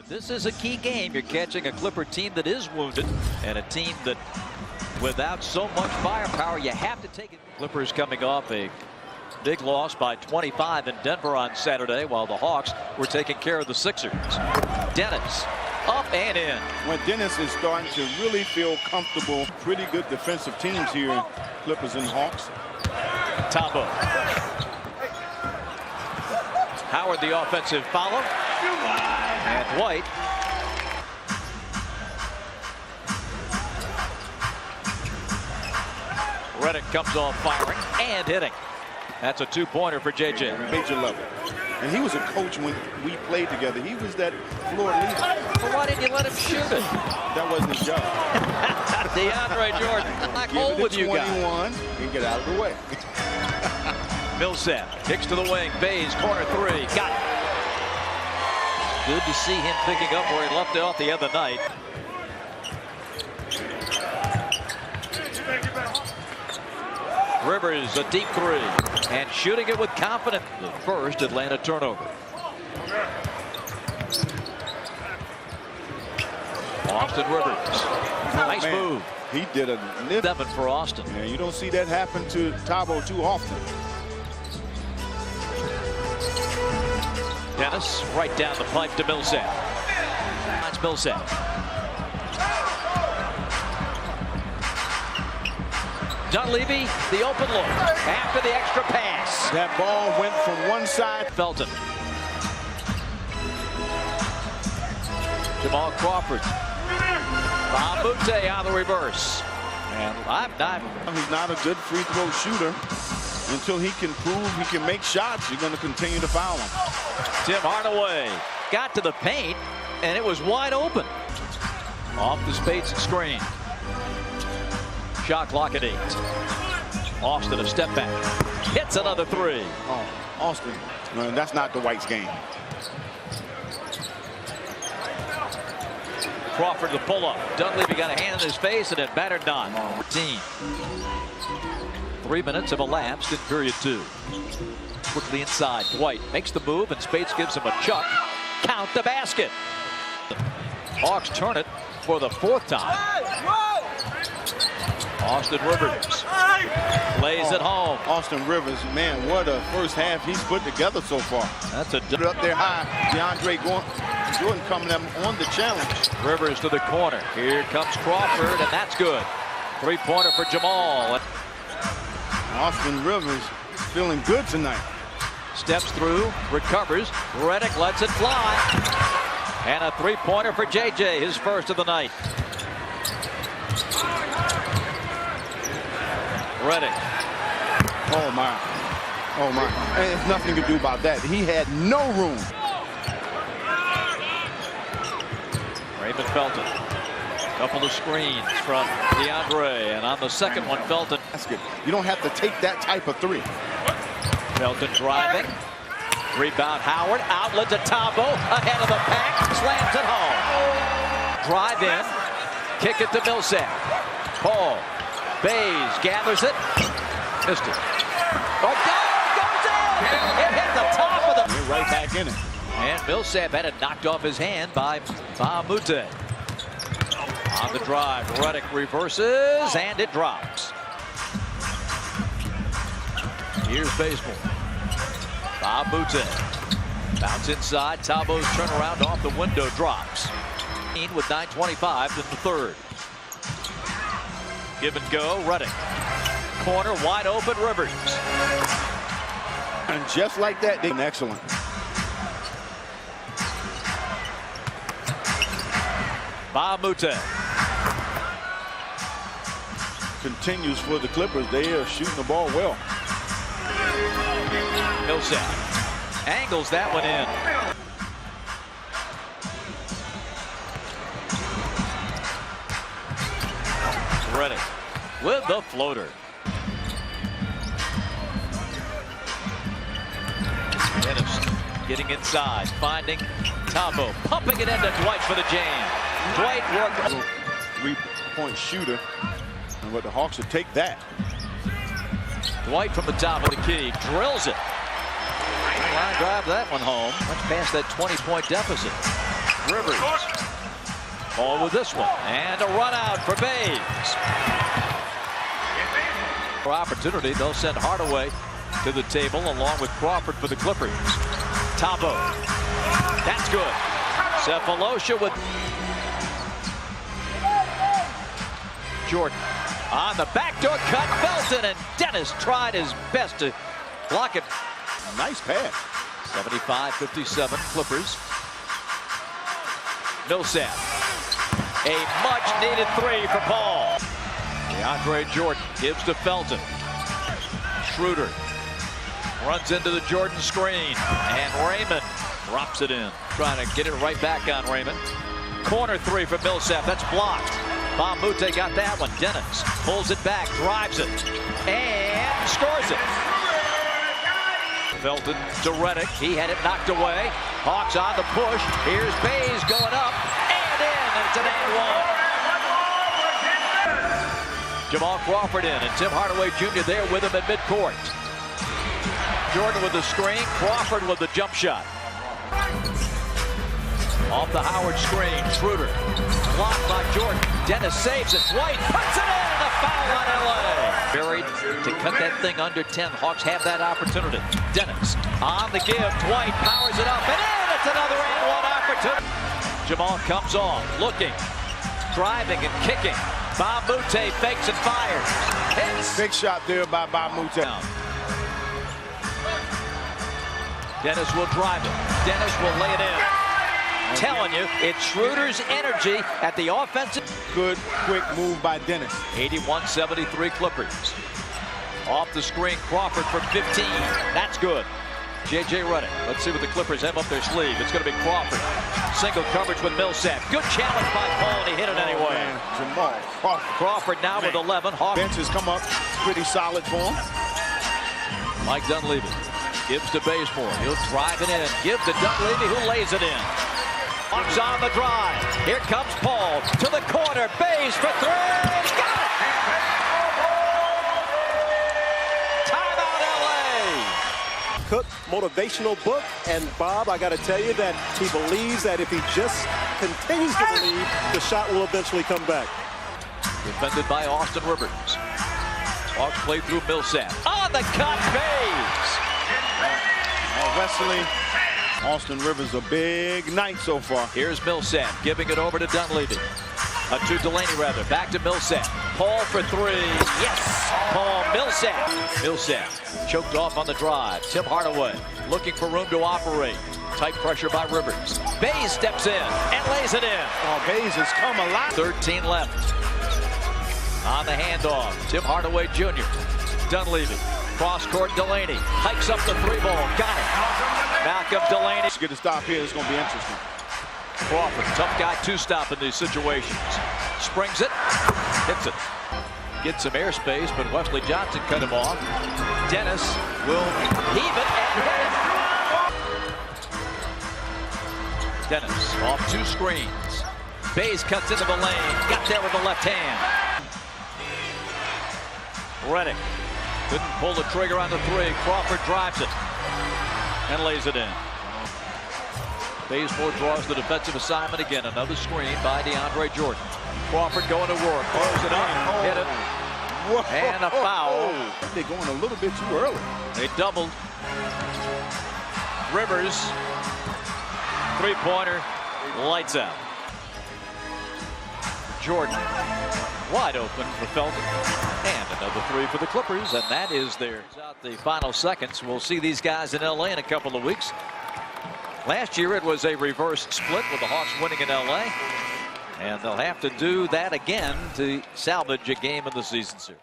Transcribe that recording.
This is a key game. You're catching a Clipper team that is wounded and a team that without so much firepower, you have to take it. Clippers coming off a big loss by 25 in Denver on Saturday, while the Hawks were taking care of the Sixers. Dennis up and in. When Dennis is starting to really feel comfortable, pretty good defensive teams here, Clippers and Hawks. Tabo. Howard the offensive follow. And White. Redick comes off firing and hitting. That's a two-pointer for JJ. Major level. And he was a coach when we played together. He was that floor leader. Well, why didn't you let him shoot it? That wasn't his job. DeAndre Jordan. Black hole with you guys. 21 and get out of the way. Millsap kicks to the wing. Bays corner three. Got it. Good to see him picking up where he left off the other night. Rivers a deep three and shooting it with confidence. The first Atlanta turnover. Austin Rivers. Nice move. He did a 7 for Austin. Yeah, you don't see that happen to Tabo too often. Dennis right down the pipe to Millsap. That's Millsap. Dunleavy, the open look after the extra pass. That ball went from one side. Felton. Jamal Crawford. Bamute on the reverse. And He's not a good free throw shooter. Until he can prove he can make shots, you're going to continue to foul him. Tim Hardaway got to the paint, and it was wide open. Off the Spades screen. Shot clock at 8. Austin a step back. Hits another three. Oh, Austin. No, that's not the White's game. Crawford the pull up. Dunleavy got a hand in his face, and it battered none. 13. 3 minutes have elapsed in period 2. Quickly inside. White makes the move, and Spades gives him a chuck. Count the basket. Hawks turn it for the 4th time. Austin Rivers lays it home. Austin Rivers, man, what a first half he's put together so far. That's a up there high. DeAndre Jordan coming up on the challenge. Rivers to the corner. Here comes Crawford, and that's good. 3-pointer for Jamal. Austin Rivers feeling good tonight. Steps through, recovers. Redick lets it fly. And a 3-pointer for JJ, his first of the night. Redick. Oh, my. Oh, my. And there's nothing to do about that. He had no room. Raymond Felton. Couple of screens from DeAndre, and on the second one, Felton. You don't have to take that type of three. Felton driving. Rebound Howard. Outlet to Tabo. Ahead of the pack. Slams it home. Drive in. Kick it to Millsap. Paul. Bays gathers it. Missed it. Oh, goes in! It hit the top of the... You're right back in it. And Millsap had it knocked off his hand by Bamute. On the drive, Redick reverses, and it drops. Here's Bazemore. Bamute. Bounce inside. Tabo's turnaround off the window drops. With 9:25 in the third. Give and go, Redick. Corner wide open, Rivers. And just like that, they've been excellent. Bamute. Continues for the Clippers. They are shooting the ball well. Millsap angles that one in. Redick with the floater. Dennis getting inside, finding Tabo, pumping it into Dwight for the jam. Dwight worked. 3-point shooter. But the Hawks would take that. Dwight from the top of the key drills it. Line drive that one home. Much past that 20-point deficit. Rivers. Ball with this one. And a run out for Bays. For opportunity, they'll send Hardaway to the table along with Crawford for the Clippers. Tabo. That's good. Cephalosha with Jordan. On the backdoor cut, Felton, and Dennis tried his best to block it. Nice pass. 75-57 Clippers. Millsap. A much-needed three for Paul. DeAndre Jordan gives to Felton. Schroeder runs into the Jordan screen, and Raymond drops it in. Trying to get it right back on Raymond. Corner three for Millsap. That's blocked. Bamute got that one. Dennis pulls it back, drives it, and scores it. Felton to Redick. He had it knocked away. Hawks on the push. Here's Bays going up and in, and it's an and one. Jamal Crawford in, and Tim Hardaway Jr. there with him at midcourt. Jordan with the screen. Crawford with the jump shot. Off the Howard screen, Schroeder blocked by Jordan. Dennis saves it. White puts it in, and a foul on LA. Buried to cut that thing under 10. Hawks have that opportunity. Dennis on the give. Dwight powers it up and in. It's another and one opportunity. Jamal comes off, looking, driving and kicking. Bamute fakes and fires. Hits. Big shot there by Bamute. Dennis will drive it. Dennis will lay it in. Telling you, it's Schroeder's energy at the offensive. Good, quick move by Dennis. 81-73 Clippers. Off the screen, Crawford for 15. That's good. J.J. Redick. Let's see what the Clippers have up their sleeve. It's going to be Crawford. Single coverage with Millsap. Good challenge by Paul, and he hit it anyway. Jamal Crawford now with 11. Hawks. Benches come up pretty solid for him. Mike Dunleavy gives to Bazemore. He'll drive it in. Give to Dunleavy, who lays it in. Hawks on the drive. Here comes Paul to the corner. Bays for three. Got it! Timeout, LA. Cook motivational book, and Bob, I got to tell you that he believes that if he just continues to believe, the shot will eventually come back. Defended by Austin Rivers. Hawks play through Millsap. On the cut, Bays. Wesley. Austin Rivers a big night so far. Here's Millsap giving it over to Dunleavy. To Delaney rather. Back to Millsap. Paul for three. Yes! Paul Millsap. Millsap choked off on the drive. Tim Hardaway looking for room to operate. Tight pressure by Rivers. Bays steps in and lays it in. Oh, Bays has come a lot. 13 left. On the handoff. Tim Hardaway Jr. Dunleavy. Cross court Delaney. Hikes up the three ball. Got it. Malcolm Delaney. Let's get a stop here. It's going to be interesting. Crawford, tough guy to stop in these situations. Springs it, hits it. Gets some airspace, but Wesley Johnson cut him off. Dennis will heave it and hit it. Dennis off two screens. Bays cuts into the lane. Got there with the left hand. Redick couldn't pull the trigger on the three. Crawford drives it and lays it in. Bazemore draws the defensive assignment again. Another screen by DeAndre Jordan. Crawford going to work. Close it up. Hit it. Whoa. And a foul. They're going a little bit too early. They doubled. Rivers. Three-pointer. Lights out. Jordan. Wide open for Felton. And another three for the Clippers. And that is their out the final seconds. We'll see these guys in LA in a couple of weeks. Last year it was a reverse split with the Hawks winning in LA. And they'll have to do that again to salvage a game in the season series.